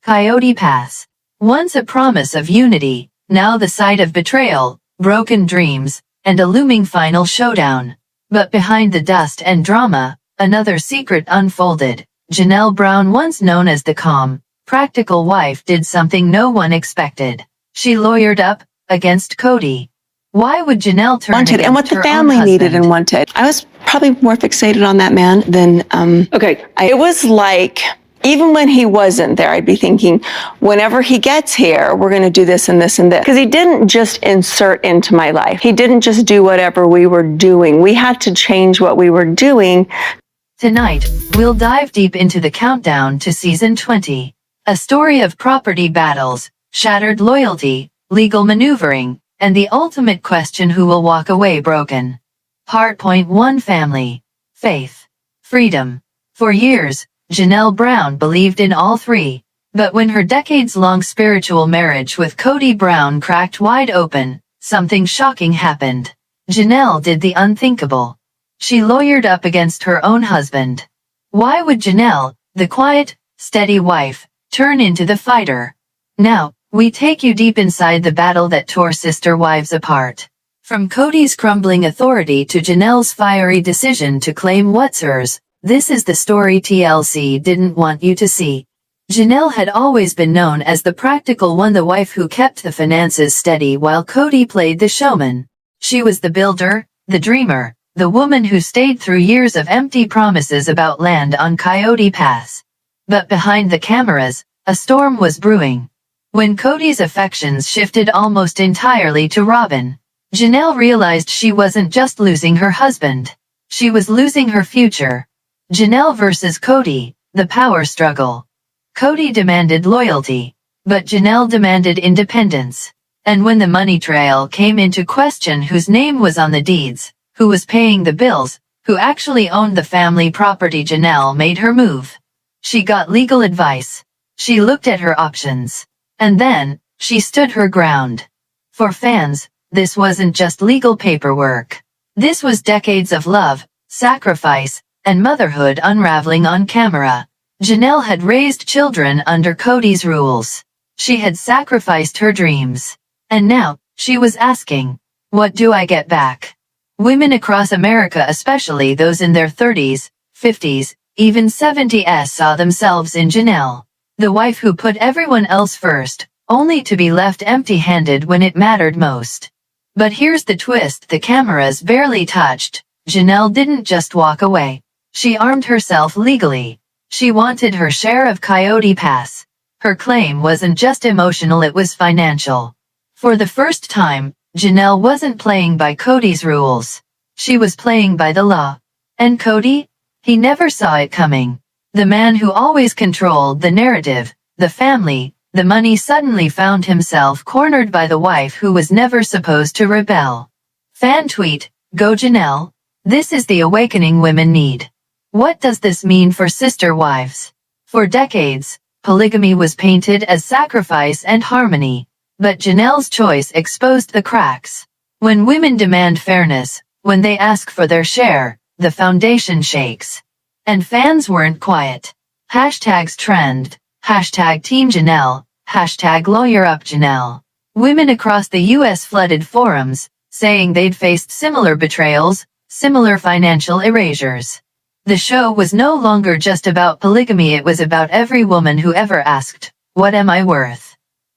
Coyote Pass. Once a promise of unity, now the site of betrayal, broken dreams, and a looming final showdown. But behind the dust and drama, another secret unfolded. Janelle Brown, once known as the calm, practical wife, did something no one expected. She lawyered up against Kody. Why would Janelle turn wanted against and what the her family own husband? needed and wanted? I was probably more fixated on that man than it was like, even when he wasn't there, I'd be thinking, whenever he gets here, we're going to do this and this and this. Because he didn't just insert into my life. He didn't just do whatever we were doing. We had to change what we were doing. Tonight, we'll dive deep into the countdown to season 20. A story of property battles, shattered loyalty, legal maneuvering, and the ultimate question: who will walk away broken? Part 1: Family, Faith, Freedom. For years, Janelle Brown believed in all three. But when her decades-long spiritual marriage with Kody Brown cracked wide open, something shocking happened. Janelle did the unthinkable. She lawyered up against her own husband. Why would Janelle, the quiet, steady wife, turn into the fighter? Now, we take you deep inside the battle that tore sister wives apart. From Kody's crumbling authority to Janelle's fiery decision to claim what's hers, this is the story TLC didn't want you to see. Janelle had always been known as the practical one, the wife who kept the finances steady while Kody played the showman. She was the builder, the dreamer, the woman who stayed through years of empty promises about land on Coyote Pass. But behind the cameras, a storm was brewing. When Kody's affections shifted almost entirely to Robyn, Janelle realized she wasn't just losing her husband. She was losing her future. Janelle versus Kody, the power struggle. Kody demanded loyalty, but Janelle demanded independence. And when the money trail came into question, whose name was on the deeds, who was paying the bills, who actually owned the family property, Janelle made her move. She got legal advice. She looked at her options. And then, she stood her ground. For fans, this wasn't just legal paperwork. This was decades of love, sacrifice, and motherhood unraveling on camera. Janelle had raised children under Kody's rules. She had sacrificed her dreams. And now, she was asking, what do I get back? Women across America, especially those in their 30s, 50s, even 70s, saw themselves in Janelle, the wife who put everyone else first, only to be left empty-handed when it mattered most. But here's the twist: the cameras barely touched. Janelle didn't just walk away. She armed herself legally. She wanted her share of Coyote Pass. Her claim wasn't just emotional, it was financial. For the first time, Janelle wasn't playing by Kody's rules. She was playing by the law. And Kody? He never saw it coming. The man who always controlled the narrative, the family, the money, suddenly found himself cornered by the wife who was never supposed to rebel. Fan tweet: Go Janelle. This is the awakening women need. What does this mean for sister wives? For decades, polygamy was painted as sacrifice and harmony. But Janelle's choice exposed the cracks. When women demand fairness, when they ask for their share, the foundation shakes. And fans weren't quiet. Hashtags trend, hashtag Team Janelle, hashtag Lawyer Up Janelle. Women across the U.S. flooded forums, saying they'd faced similar betrayals, similar financial erasures. The show was no longer just about polygamy, it was about every woman who ever asked, what am I worth?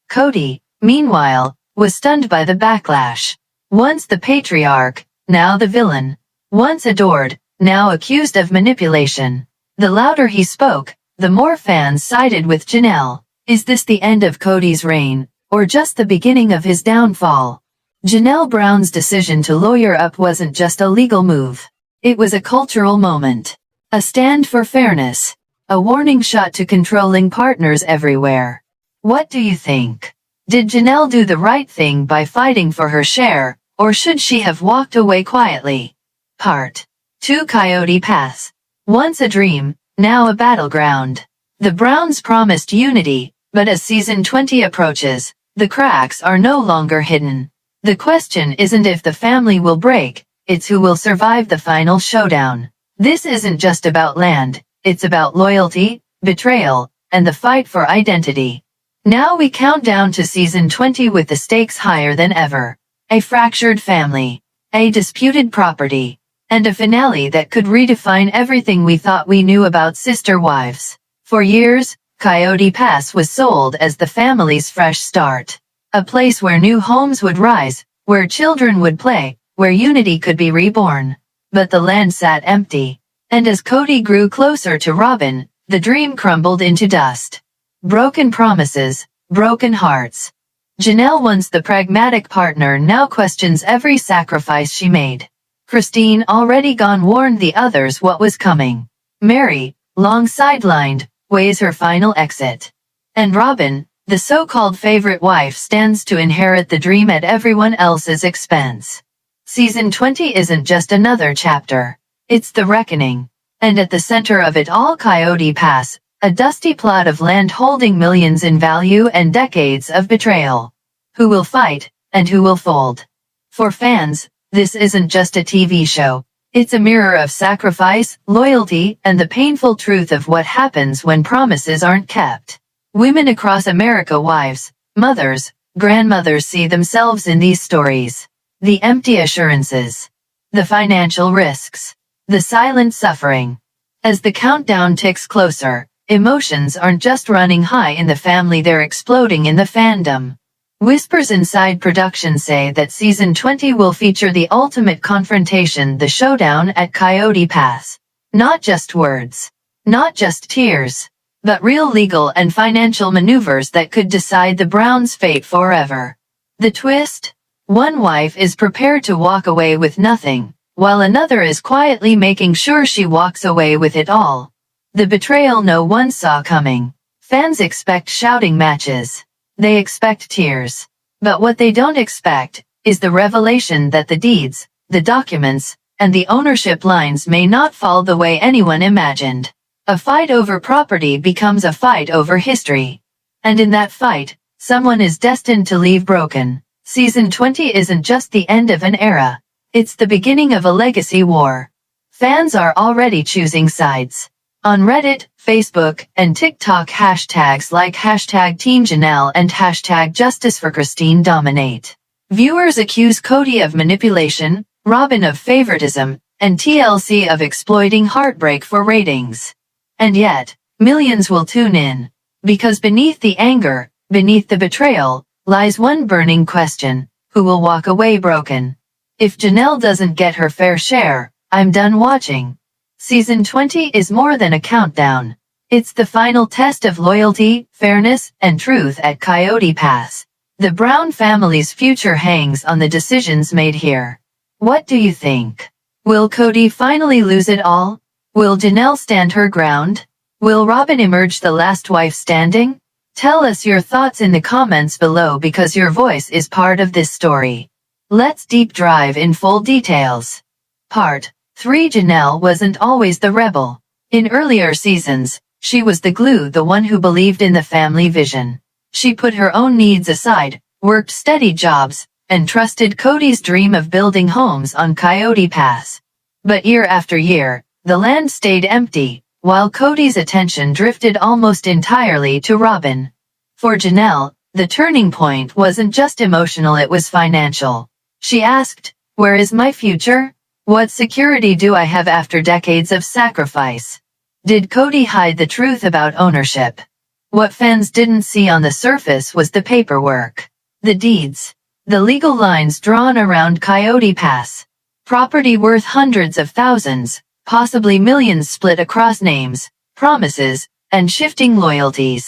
Kody, meanwhile, was stunned by the backlash. Once the patriarch, now the villain. Once adored, now accused of manipulation. The louder he spoke, the more fans sided with Janelle. Is this the end of Kody's reign, or just the beginning of his downfall? Janelle Brown's decision to lawyer up wasn't just a legal move. It was a cultural moment. A stand for fairness. A warning shot to controlling partners everywhere. What do you think? Did Janelle do the right thing by fighting for her share, or should she have walked away quietly? Part 2: Coyote Pass. Once a dream, now a battleground. The Browns promised unity, but as season 20 approaches, the cracks are no longer hidden. The question isn't if the family will break, it's who will survive the final showdown. This isn't just about land, it's about loyalty, betrayal, and the fight for identity. Now we count down to season 20 with the stakes higher than ever. A fractured family, a disputed property, and a finale that could redefine everything we thought we knew about sister wives. For years, Coyote Pass was sold as the family's fresh start. A place where new homes would rise, where children would play, where unity could be reborn. But the land sat empty. And as Kody grew closer to Robyn, the dream crumbled into dust. Broken promises, broken hearts. Janelle, once the pragmatic partner, now questions every sacrifice she made. Christine, already gone, warned the others what was coming. Meri, long sidelined, weighs her final exit. And Robyn, the so-called favorite wife, stands to inherit the dream at everyone else's expense. Season 20 isn't just another chapter. It's the reckoning. And at the center of it all, Coyote Pass, a dusty plot of land holding millions in value and decades of betrayal. Who will fight, and who will fold? For fans, this isn't just a TV show. It's a mirror of sacrifice, loyalty, and the painful truth of what happens when promises aren't kept. Women across America, wives, mothers, grandmothers, see themselves in these stories. The empty assurances. The financial risks. The silent suffering. As the countdown ticks closer, emotions aren't just running high in the family, they're exploding in the fandom. Whispers inside production say that season 20 will feature the ultimate confrontation, the showdown at Coyote Pass. Not just words. Not just tears. But real legal and financial maneuvers that could decide the Browns' fate forever. The twist? One wife is prepared to walk away with nothing, while another is quietly making sure she walks away with it all. The betrayal no one saw coming. Fans expect shouting matches. They expect tears. But what they don't expect is the revelation that the deeds, the documents, and the ownership lines may not fall the way anyone imagined. A fight over property becomes a fight over history. And in that fight, someone is destined to leave broken. Season 20 isn't just the end of an era. It's the beginning of a legacy war. Fans are already choosing sides. On Reddit, Facebook, and TikTok, hashtags like hashtag Team Janelle and hashtag Justice for Christine dominate. Viewers accuse Kody of manipulation, Robyn of favoritism, and TLC of exploiting heartbreak for ratings. And yet, millions will tune in. Because beneath the anger, beneath the betrayal, lies one burning question: who will walk away broken? If Janelle doesn't get her fair share, I'm done watching. Season 20 is more than a countdown. It's the final test of loyalty, fairness, and truth at Coyote Pass. The Brown family's future hangs on the decisions made here. What do you think? Will Kody finally lose it all? Will Janelle stand her ground? Will Robyn emerge the last wife standing? Tell us your thoughts in the comments below, because your voice is part of this story. Let's deep dive in full details. Part 3. Janelle wasn't always the rebel. In earlier seasons, she was the glue, the one who believed in the family vision. She put her own needs aside, worked steady jobs, and trusted Kody's dream of building homes on Coyote Pass. But year after year, the land stayed empty, while Kody's attention drifted almost entirely to Robyn. For Janelle, the turning point wasn't just emotional, it was financial. She asked, "Where is my future? What security do I have after decades of sacrifice?" Did Kody hide the truth about ownership? What fans didn't see on the surface was the paperwork. The deeds. The legal lines drawn around Coyote Pass. Property worth hundreds of thousands, possibly millions, split across names, promises, and shifting loyalties.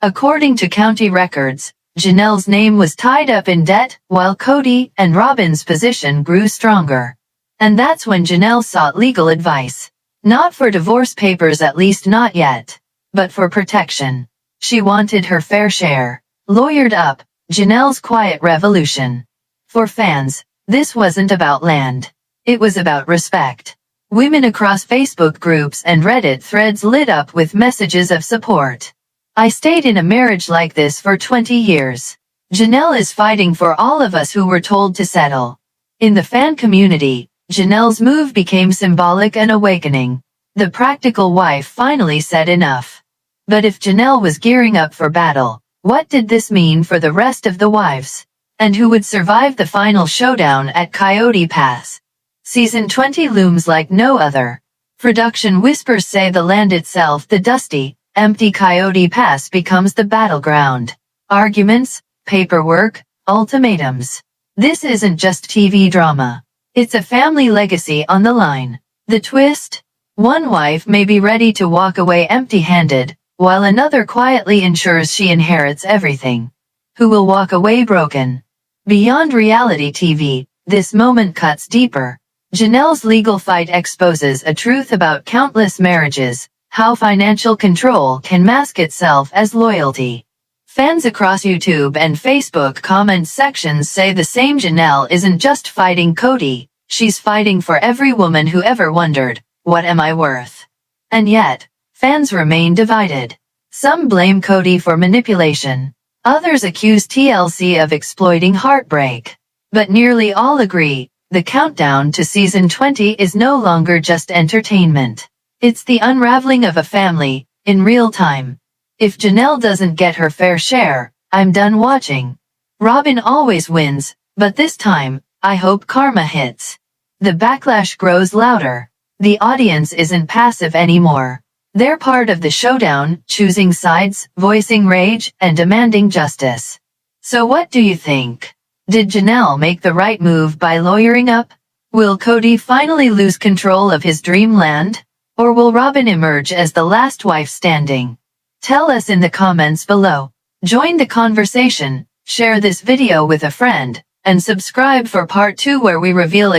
According to county records, Janelle's name was tied up in debt, while Kody and Robyn's position grew stronger. And that's when Janelle sought legal advice. Not for divorce papers, at least not yet, but for protection. She wanted her fair share. Lawyered Up, Janelle's quiet revolution. For fans, this wasn't about land. It was about respect. Women across Facebook groups and Reddit threads lit up with messages of support. "I stayed in a marriage like this for 20 years. Janelle is fighting for all of us who were told to settle." In the fan community, Janelle's move became symbolic, an awakening. The practical wife finally said enough. But if Janelle was gearing up for battle, what did this mean for the rest of the wives? And who would survive the final showdown at Coyote Pass? Season 20 looms like no other. Production whispers say the land itself, the dusty, empty Coyote Pass, becomes the battleground. Arguments, paperwork, ultimatums. This isn't just TV drama. It's a family legacy on the line. The twist? One wife may be ready to walk away empty-handed, while another quietly ensures she inherits everything. Who will walk away broken? Beyond reality TV, this moment cuts deeper. Janelle's legal fight exposes a truth about countless marriages, how financial control can mask itself as loyalty. Fans across YouTube and Facebook comment sections say the same. Janelle isn't just fighting Kody, she's fighting for every woman who ever wondered, what am I worth? And yet, fans remain divided. Some blame Kody for manipulation. Others accuse TLC of exploiting heartbreak. But nearly all agree, the countdown to season 20 is no longer just entertainment. It's the unraveling of a family, in real time. If Janelle doesn't get her fair share, I'm done watching. Robyn always wins, but this time, I hope karma hits. The backlash grows louder. The audience isn't passive anymore. They're part of the showdown, choosing sides, voicing rage, and demanding justice. So what do you think? Did Janelle make the right move by lawyering up? Will Kody finally lose control of his dreamland? Or will Robyn emerge as the last wife standing? Tell us in the comments below. Join the conversation, share this video with a friend, and subscribe for part 2 where we reveal